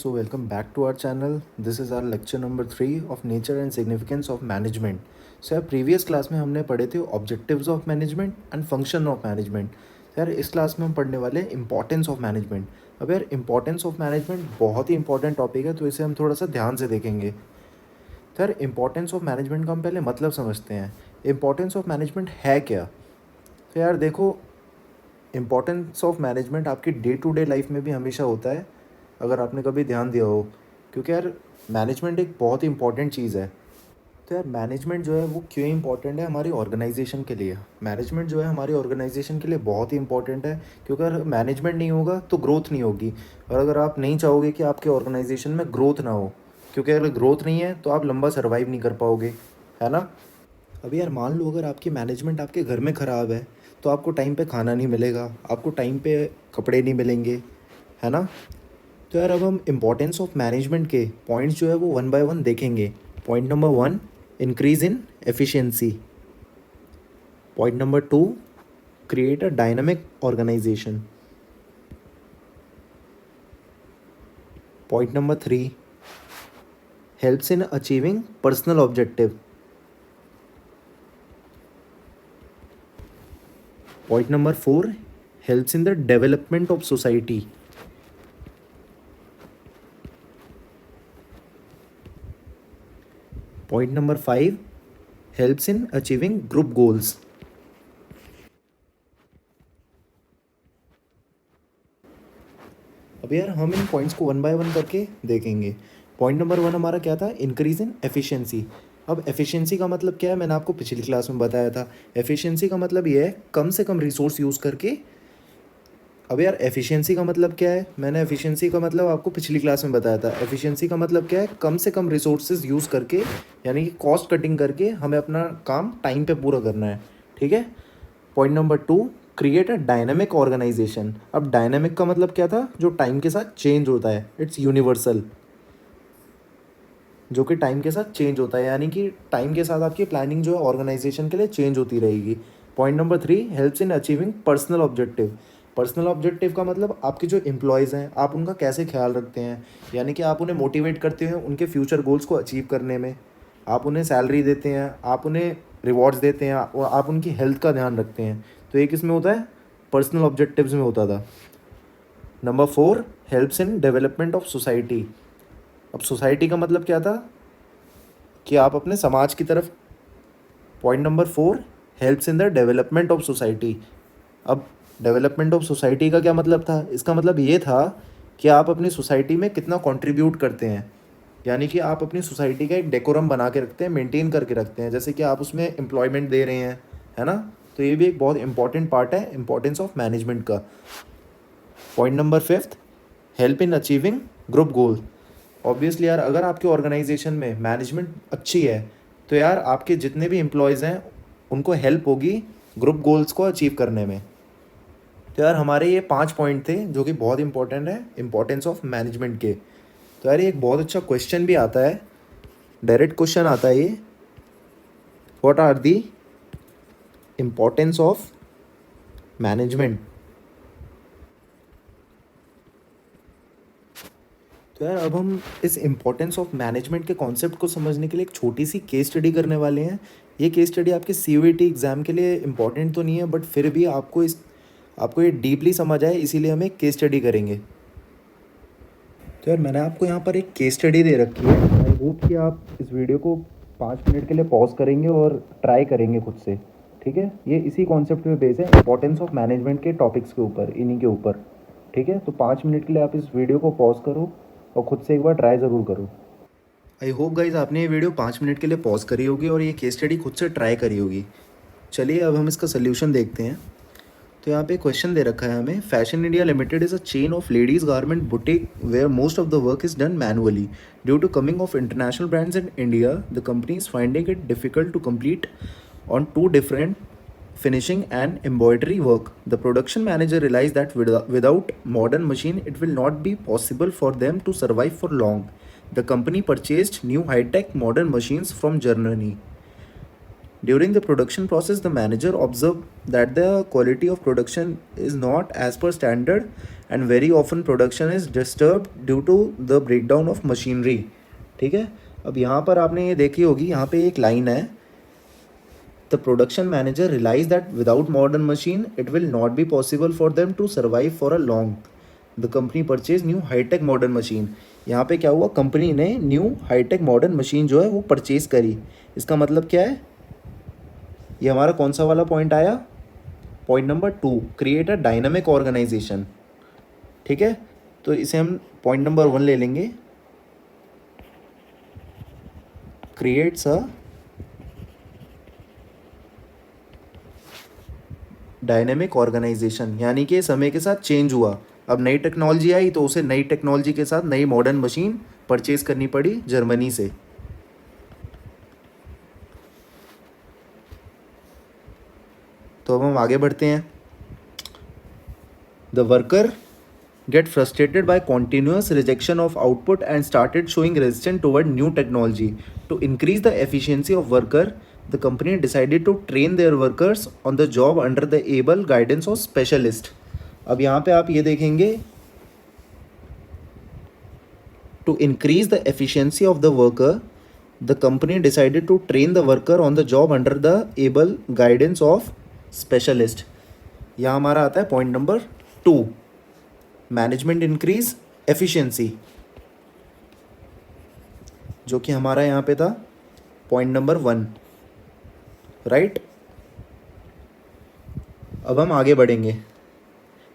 so welcome back to our channel. This is our lecture number 3 of nature and significance of management. So यार previous class में हमने पढ़े थे objectives of management and function of management. यार इस class में हम पढ़ने वाले इंपॉर्टेंस ऑफ मैनेजमेंट. अब यार इंपॉर्टेंस ऑफ मैनेजमेंट बहुत ही इंपॉर्टेंट टॉपिक है, तो इसे हम थोड़ा सा ध्यान से देखेंगे. तो यार इंपॉर्टेंस ऑफ मैनेजमेंट का हम पहले मतलब समझते हैं. इंपॉर्टेंस ऑफ मैनेजमेंट है क्या? तो यार देखो, इम्पॉर्टेंस ऑफ मैनेजमेंट आपकी डे टू डे लाइफ में भी हमेशा होता है, अगर आपने कभी ध्यान दिया हो. क्योंकि यार मैनेजमेंट एक बहुत ही इंपॉर्टेंट चीज़ है. तो यार मैनेजमेंट जो है वो क्यों इंपॉर्टेंट है हमारी ऑर्गेनाइजेशन के लिए. मैनेजमेंट जो है हमारी ऑर्गेनाइजेशन के लिए बहुत ही इंपॉर्टेंट है, क्योंकि अगर मैनेजमेंट नहीं होगा तो ग्रोथ नहीं होगी. और अगर आप नहीं चाहोगे कि आपके ऑर्गेनाइजेशन में ग्रोथ ना हो, क्योंकि अगर ग्रोथ नहीं है तो आप लंबा सर्वाइव नहीं कर पाओगे, है ना. अभी यार मान लो अगर आपकी मैनेजमेंट आपके घर में ख़राब है तो आपको टाइम पे खाना नहीं मिलेगा, आपको टाइम पे कपड़े नहीं मिलेंगे, है ना. तो यार अब हम इम्पोर्टेंस ऑफ मैनेजमेंट के पॉइंट्स जो है वो वन बाय वन देखेंगे. Point number 1, increase in efficiency. Point number 2, create a dynamic organisation. Point number 3, helps in achieving personal objective. Point number 4, helps in the development of society. Point number 5, helps in achieving group goals. अब यार हम इन points को one by one करके देखेंगे. Point number 1 हमारा क्या था? Increase in efficiency. अब एफिशिएंसी का मतलब क्या है, मैंने आपको पिछली क्लास में बताया था. एफिशिएंसी का मतलब ये है कम से कम रिसोर्स यूज़ करके. अब यार एफिशिएंसी का मतलब क्या है, मैंने एफिशिएंसी का मतलब आपको पिछली क्लास में बताया था. एफिशिएंसी का मतलब क्या है? कम से कम रिसोर्सेज यूज़ करके, यानी कि कॉस्ट कटिंग करके हमें अपना काम टाइम पे पूरा करना है. ठीक है. Point number 2, create a dynamic organisation. अब डायनेमिक का मतलब क्या था? जो टाइम के साथ चेंज होता है. इट्स यूनिवर्सल, जो कि टाइम के साथ चेंज होता है, यानी कि टाइम के साथ आपकी प्लानिंग जो है ऑर्गेनाइजेशन के लिए चेंज होती रहेगी. Point number 3, helps in achieving personal objective. Personal objective का मतलब आपके जो एम्प्लॉयज़ हैं आप उनका कैसे ख्याल रखते हैं, यानी कि आप उन्हें मोटिवेट करते हैं उनके फ्यूचर गोल्स को अचीव करने में. आप उन्हें सैलरी देते हैं, आप उन्हें रिवॉर्ड्स देते हैं, आप उनकी हेल्थ का ध्यान रखते हैं. तो ये किस में होता है? पर्सनल ऑब्जेक्टिव्स में होता था. Number 4, helps in development of society. अब सोसाइटी का मतलब क्या था? कि आप अपने समाज की तरफ. Point number 4, helps in the development of society. अब डेवलपमेंट ऑफ सोसाइटी का क्या मतलब था? इसका मतलब ये था कि आप अपनी सोसाइटी में कितना कंट्रीब्यूट करते हैं, यानी कि आप अपनी सोसाइटी का एक डेकोरम बना के रखते हैं, मेंटेन करके रखते हैं, जैसे कि आप उसमें एम्प्लॉयमेंट दे रहे हैं, है ना. तो ये भी एक बहुत इंपॉर्टेंट पार्ट है इंपॉर्टेंस ऑफ मैनेजमेंट का. Point number 5, help in achieving group goal. Obviously यार अगर आपके ऑर्गेनाइजेशन में मैनेजमेंट अच्छी है तो यार आपके जितने भी एम्प्लॉयज़ हैं उनको हेल्प होगी ग्रुप गोल्स को अचीव करने में. तो यार हमारे ये 5 पॉइंट थे जो कि बहुत इंपॉर्टेंट है इंपॉर्टेंस ऑफ मैनेजमेंट के. तो यार ये एक बहुत अच्छा क्वेश्चन भी आता है, डायरेक्ट क्वेश्चन आता है ये. What are the importance of management. तो यार अब हम इस इम्पोर्टेंस ऑफ मैनेजमेंट के कॉन्सेप्ट को समझने के लिए एक छोटी सी केस स्टडी करने वाले हैं. ये केस स्टडी आपके CUET एग्ज़ाम के लिए इम्पॉर्टेंट तो नहीं है, बट फिर भी आपको ये डीपली समझ आए, इसीलिए हम एक केस स्टडी करेंगे. तो यार मैंने आपको यहाँ पर एक केस स्टडी दे रखी है. आई होप कि आप इस वीडियो को 5 मिनट के लिए पॉज करेंगे और ट्राई करेंगे खुद से. ठीक है. ये इसी कॉन्सेप्ट पे बेस है, इंपॉर्टेंस ऑफ मैनेजमेंट के टॉपिक्स के ऊपर, इन्हीं के ऊपर. ठीक है. तो 5 मिनट के लिए आप इस वीडियो को पॉज करो और ख़ुद से एक बार ट्राई ज़रूर करो. आई होप गाइज आपने ये वीडियो 5 मिनट के लिए पॉज करी होगी और ये केस स्टडी खुद से ट्राई करी होगी. चलिए अब हम इसका सोल्यूशन देखते हैं. तो यहाँ पे क्वेश्चन दे रखा है हमें. Fashion India limited is a chain of ladies garment boutique where most of the work is done manually. Due to coming of international brands in India, the company is finding it difficult to complete on 2 different finishing and embroidery work. The production manager realized that without modern machine, it will not be possible for them to survive for long. The company purchased new high-tech modern machines from Germany. During the production process, the manager observed that the quality of production is not as per standard and very often production is disturb due to the breakdown of machinery. ठीक है, अब यहाँ पर आपने ये देखी होगी, यहाँ पे एक लाइन है, the production manager realise that without modern machine it will not be possible for them to survive for a long, the company purchase new hi tech modern machine. यहाँ पे क्या हुआ, कंपनी ने न्यू हाईटेक मॉडर्न मशीन जो है वो purchase करी। इसका मतलब क्या है, ये हमारा कौन सा वाला पॉइंट आया, point number 2, create a dynamic organisation. ठीक है, तो इसे हम पॉइंट नंबर 1 ले लेंगे, क्रिएट्स अ डायनेमिक ऑर्गेनाइजेशन, यानी कि समय के साथ चेंज हुआ। अब नई टेक्नोलॉजी आई तो उसे नई टेक्नोलॉजी के साथ नई मॉडर्न मशीन परचेज करनी पड़ी जर्मनी से। तो अब हम आगे बढ़ते हैं। The worker get frustrated by continuous rejection of output and started showing resistance toward new technology. To increase the efficiency of worker, the company decided to train their workers on the job under the able guidance of specialist. अब यहाँ पे आप ये देखेंगे, to increase the efficiency of the worker, the company decided to train the worker on the job under the able guidance of specialist. यहाँ हमारा आता है point number 2, management increase efficiency, जो कि हमारा यहाँ पे था पॉइंट नंबर 1, राइट। अब हम आगे बढ़ेंगे।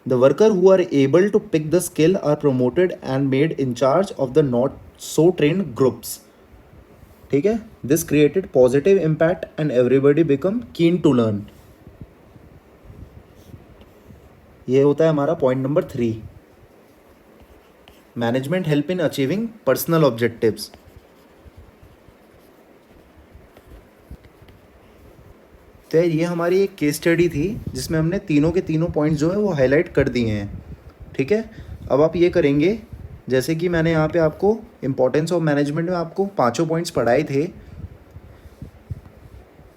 The worker who are able to pick the skill are promoted and made in charge of the not so trained groups. ठीक है, this created positive impact and everybody become keen to learn. ये होता है हमारा point number 3, management help in achieving personal objectives. तो ये हमारी एक केस स्टडी थी जिसमें हमने तीनों के तीनों पॉइंट्स जो है वो हाईलाइट कर दिए हैं। ठीक है, अब आप ये करेंगे, जैसे कि मैंने यहाँ पे आपको इम्पोर्टेंस ऑफ मैनेजमेंट में आपको 5 पॉइंट्स पढ़ाए थे,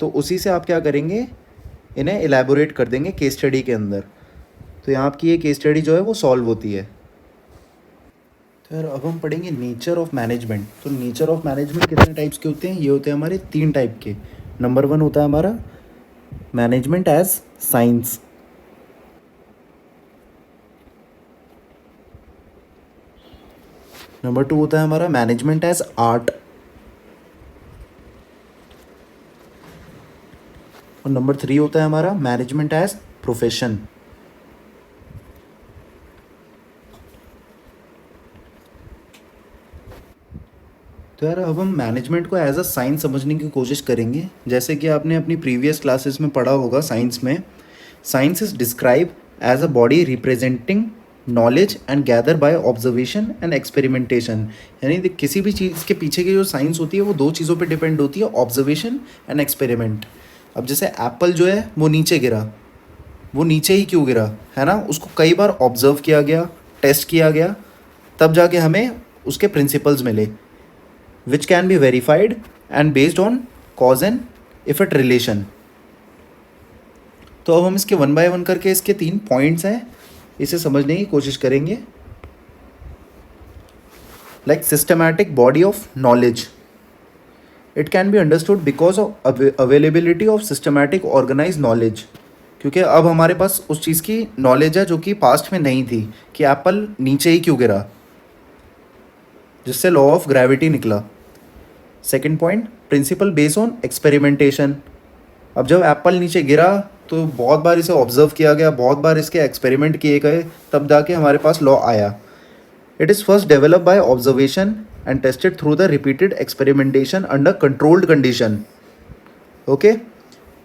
तो उसी से आप क्या करेंगे, इन्हें एलैबोरेट कर देंगे केस स्टडी के अंदर। तो यहाँ आपकी ये केस स्टडी जो है वो सॉल्व होती है। तो यार अब हम पढ़ेंगे नेचर ऑफ मैनेजमेंट। तो नेचर ऑफ मैनेजमेंट कितने टाइप्स के होते हैं, ये होते हैं हमारे 3 टाइप के। नंबर 1 होता है हमारा मैनेजमेंट एज साइंस। नंबर 2 होता है हमारा मैनेजमेंट एज आर्ट। और नंबर 3 होता है हमारा मैनेजमेंट एज प्रोफेशन। तो यार अब हम मैनेजमेंट को एज अ साइंस समझने की कोशिश करेंगे। जैसे कि आपने अपनी प्रीवियस क्लासेस में पढ़ा होगा साइंस में, science is describe as a body representing knowledge and gather by observation and experimentation. यानी किसी भी चीज़ के पीछे की जो साइंस होती है वो 2 चीज़ों पे डिपेंड होती है, ऑब्जर्वेशन एंड एक्सपेरिमेंट। अब जैसे एप्पल जो है वो नीचे गिरा, वो नीचे ही क्यों गिरा, है ना, उसको कई बार ऑब्जर्व किया गया, टेस्ट किया गया, तब जाके हमें उसके प्रिंसिपल्स मिले, which can be verified and based on cause and effect relation। तो अब हम इसके 1 बाय 1 करके इसके 3 पॉइंट्स हैं, इसे समझने की कोशिश करेंगे। Like systematic body of knowledge, it can be understood because of availability of systematic organise knowledge. क्योंकि अब हमारे पास उस चीज़ की नॉलेज है जो कि पास्ट में नहीं थी, कि एप्पल नीचे ही क्यों गिरा, जिससे लॉ ऑफ ग्रेविटी निकला। Second point, principle base on experimentation. अब जब एप्पल नीचे गिरा तो बहुत बार इसे ऑब्जर्व किया गया, बहुत बार इसके एक्सपेरिमेंट किए गए, तब जाके हमारे पास लॉ आया। It is first develop by observation and tested through the repeated experimentation under controlled condition. Okay,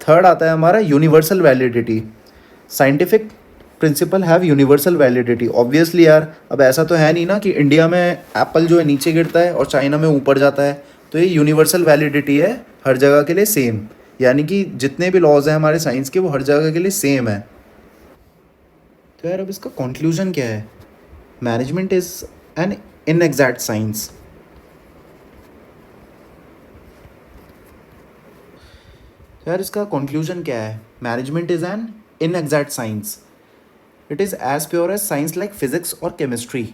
third आता है हमारा universal validity. Scientific principle have universal validity. Obviously यार, अब ऐसा तो है नहीं ना कि इंडिया में एप्पल जो है नीचे गिरता है और चाइना में ऊपर जाता है, तो ये यूनिवर्सल वैलिडिटी है, हर जगह के लिए सेम। यानी कि जितने भी लॉज हैं हमारे साइंस के वो हर जगह के लिए सेम है। तो यार अब इसका कंक्लूजन क्या है, management is an inexact science. तो यार इसका कंक्लूजन क्या है, management is an inexact science. It is as pure as science like physics और केमिस्ट्री।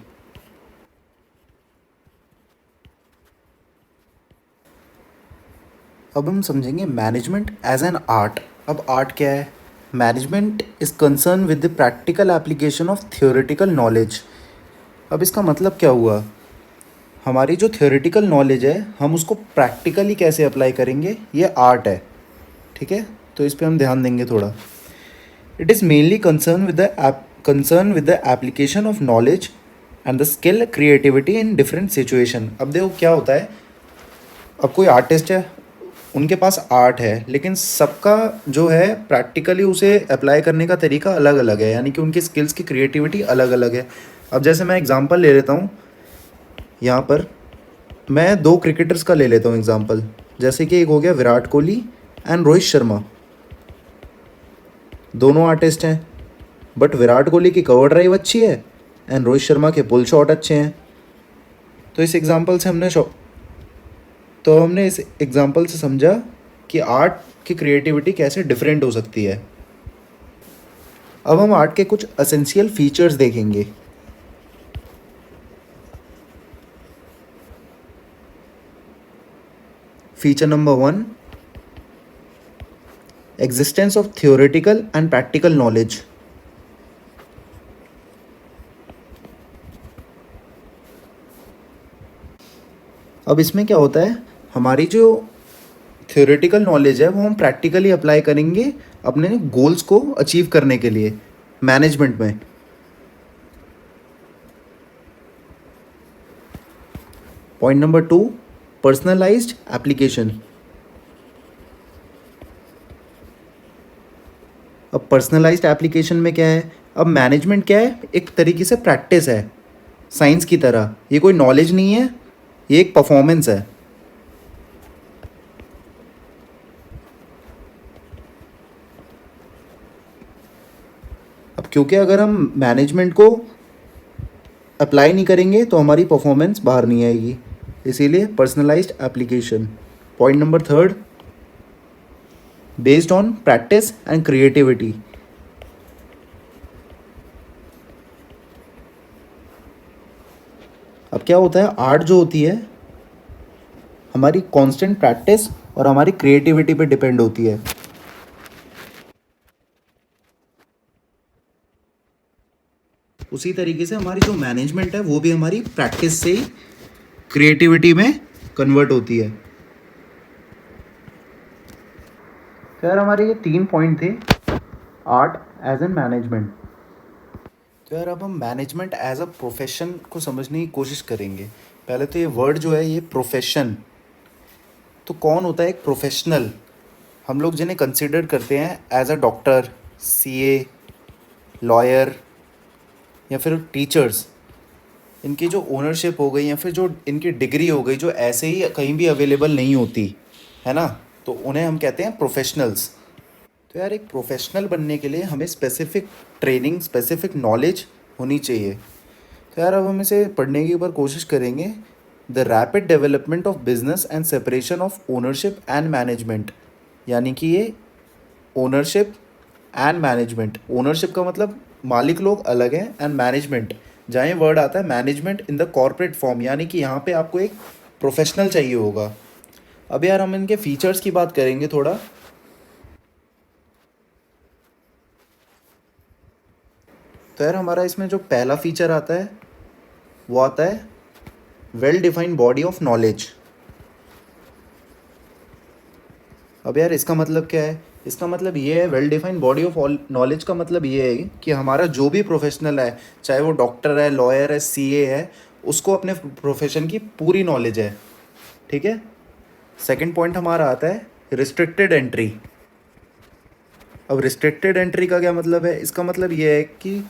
अब हम समझेंगे मैनेजमेंट एज एन आर्ट। अब आर्ट क्या है? Management is concern with the practical application of theoretical knowledge. अब इसका मतलब क्या हुआ? हमारी जो थियोरेटिकल नॉलेज है हम उसको प्रैक्टिकली कैसे अप्लाई करेंगे, ये आर्ट है। ठीक है, तो इस पर हम ध्यान देंगे थोड़ा। It is mainly concern with the application of knowledge and the skill creativity in different situation. अब देखो क्या होता है, अब कोई आर्टिस्ट है, उनके पास आर्ट है, लेकिन सबका जो है प्रैक्टिकली उसे अप्लाई करने का तरीका अलग अलग है, यानी कि उनकी स्किल्स की क्रिएटिविटी अलग अलग है। अब जैसे मैं एग्जांपल ले लेता हूँ, यहाँ पर मैं दो क्रिकेटर्स का ले लेता हूँ एग्जांपल। जैसे कि एक हो गया विराट कोहली एंड रोहित शर्मा। दोनों आर्टिस्ट हैं, बट विराट कोहली की कवर ड्राइव अच्छी है एंड रोहित शर्मा के पुल शॉट अच्छे हैं। तो इस एग्जांपल से हमने इस एग्जांपल से समझा कि आर्ट की क्रिएटिविटी कैसे डिफरेंट हो सकती है। अब हम आर्ट के कुछ एसेंशियल फीचर्स देखेंगे। Feature number 1, existence of theoretical and practical knowledge. अब इसमें क्या होता है, हमारी जो थियोरेटिकल नॉलेज है वो हम प्रैक्टिकली अप्लाई करेंगे अपने गोल्स को अचीव करने के लिए मैनेजमेंट में। Point number 2, personalised application. अब पर्सनलाइज्ड एप्लीकेशन में क्या है, अब मैनेजमेंट क्या है, एक तरीके से प्रैक्टिस है साइंस की तरह। ये कोई नॉलेज नहीं है, ये एक परफॉर्मेंस है। अब क्योंकि अगर हम मैनेजमेंट को अप्लाई नहीं करेंगे तो हमारी परफॉर्मेंस बाहर नहीं आएगी, इसीलिए personalised application. Point number 3, based on practice and creativity. अब क्या होता है, आर्ट जो होती है हमारी कांस्टेंट प्रैक्टिस और हमारी क्रिएटिविटी पे डिपेंड होती है। उसी तरीके से हमारी जो मैनेजमेंट है वो भी हमारी प्रैक्टिस से ही क्रिएटिविटी में कन्वर्ट होती है। तो यार हमारे ये 3 पॉइंट थे आर्ट एज एन मैनेजमेंट। तो यार अब हम मैनेजमेंट एज अ प्रोफेशन को समझने की कोशिश करेंगे। पहले तो ये वर्ड जो है ये प्रोफेशन, तो कौन होता है एक प्रोफेशनल? हम लोग जिन्हें कंसिडर करते हैं as a doctor, CA, lawyer या फिर टीचर्स, इनकी जो ओनरशिप हो गई या फिर जो इनकी डिग्री हो गई जो ऐसे ही कहीं भी अवेलेबल नहीं होती है ना, तो उन्हें हम कहते हैं प्रोफेशनल्स। तो यार एक प्रोफेशनल बनने के लिए हमें स्पेसिफिक ट्रेनिंग, स्पेसिफिक नॉलेज होनी चाहिए। तो यार अब हम इसे पढ़ने की ऊपर कोशिश करेंगे। The rapid development of business and separation of ownership and management, यानी कि ये ओनरशिप एंड मैनेजमेंट। ओनरशिप का मतलब मालिक लोग अलग हैं, एंड मैनेजमेंट जहाँ ये वर्ड आता है management in the corporate form, यानी कि यहाँ पे आपको एक प्रोफेशनल चाहिए होगा। अब यार हम इनके फीचर्स की बात करेंगे थोड़ा। तो यार हमारा इसमें जो पहला फीचर आता है वो आता है well defined body of knowledge. अब यार इसका मतलब क्या है? इसका मतलब ये है, well defined body of knowledge का मतलब ये है कि हमारा जो भी प्रोफेशनल है, चाहे वो डॉक्टर है, लॉयर है, सीए है, उसको अपने प्रोफेशन की पूरी नॉलेज है। ठीक है। सेकंड पॉइंट हमारा आता है रिस्ट्रिक्टेड एंट्री। अब रिस्ट्रिक्टेड एंट्री का क्या मतलब है? इसका मतलब ये है कि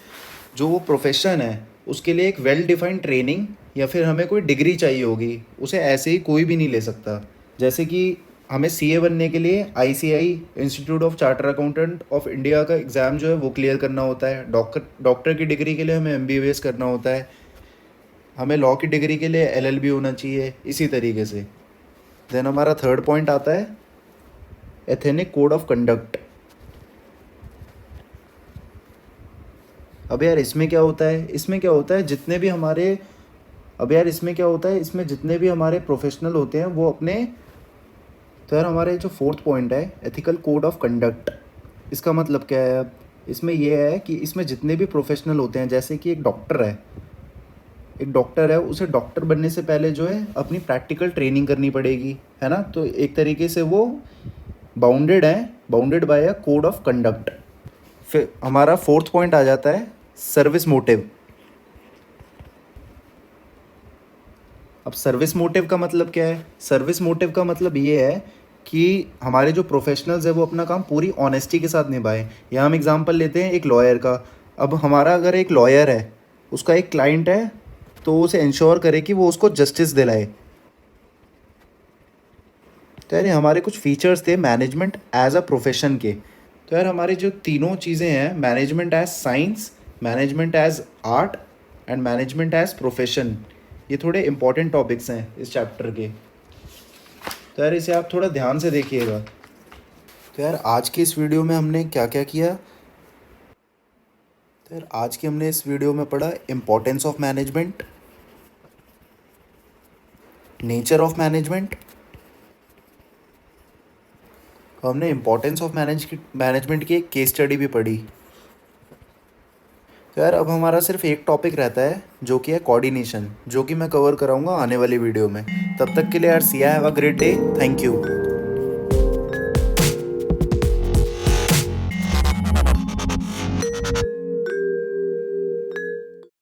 जो वो प्रोफेशन है उसके लिए एक वेल डिफाइंड ट्रेनिंग या फिर हमें कोई डिग्री चाहिए होगी, उसे ऐसे ही कोई भी नहीं ले सकता। जैसे कि हमें सीए बनने के लिए ICI, institute of charter accountant of India का एग्ज़ाम जो है वो क्लियर करना होता है। डॉक्टर की डिग्री के लिए हमें एमबीबीएस करना होता है। हमें लॉ की डिग्री के लिए एलएलबी होना चाहिए, इसी तरीके से। देन हमारा थर्ड पॉइंट आता है एथेनिक कोड ऑफ कंडक्ट। अब यार इसमें क्या होता है, इसमें क्या होता है, जितने भी हमारे, अब यार इसमें क्या होता है, इसमें जितने भी हमारे प्रोफेशनल होते हैं वो अपने, तो यार हमारे जो फोर्थ पॉइंट है एथिकल कोड ऑफ कंडक्ट, इसका मतलब क्या है अब, इसमें यह है कि इसमें जितने भी प्रोफेशनल होते हैं, जैसे कि एक डॉक्टर है, एक डॉक्टर है, उसे डॉक्टर बनने से पहले जो है अपनी प्रैक्टिकल ट्रेनिंग करनी पड़ेगी, है ना, तो एक तरीके से वो बाउंडेड है, bounded by a code of conduct. फिर हमारा फोर्थ पॉइंट आ जाता है सर्विस मोटिव। अब सर्विस मोटिव का मतलब क्या है, सर्विस मोटिव का मतलब ये है कि हमारे जो प्रोफेशनल्स है वो अपना काम पूरी ऑनेस्टी के साथ निभाएं। यहाँ हम एग्जांपल लेते हैं एक लॉयर का। अब हमारा अगर एक लॉयर है, उसका एक क्लाइंट है, तो उसे इंश्योर करे कि वो उसको जस्टिस दिलाए। तो यार ये हमारे कुछ फीचर्स थे मैनेजमेंट एज अ प्रोफेशन के। तो यार हमारी जो तीनों चीज़ें हैं, management as science, management as art and management as profession, ये थोड़े इंपॉर्टेंट टॉपिक्स हैं इस चैप्टर के। तो यार इसे आप थोड़ा ध्यान से देखिएगा। तो यार आज की इस वीडियो में हमने क्या क्या किया, तो यार आज की हमने इस वीडियो में पढ़ा importance of management, nature of management, हमने इम्पोर्टेंस ऑफ मैनेजमेंट की एक केस स्टडी भी पढ़ी। तो यार अब हमारा सिर्फ एक टॉपिक रहता है जो कि है कोऑर्डिनेशन, जो कि मैं कवर कराऊंगा आने वाली वीडियो में। तब तक के लिए यार, Siya, have a great day, thank you.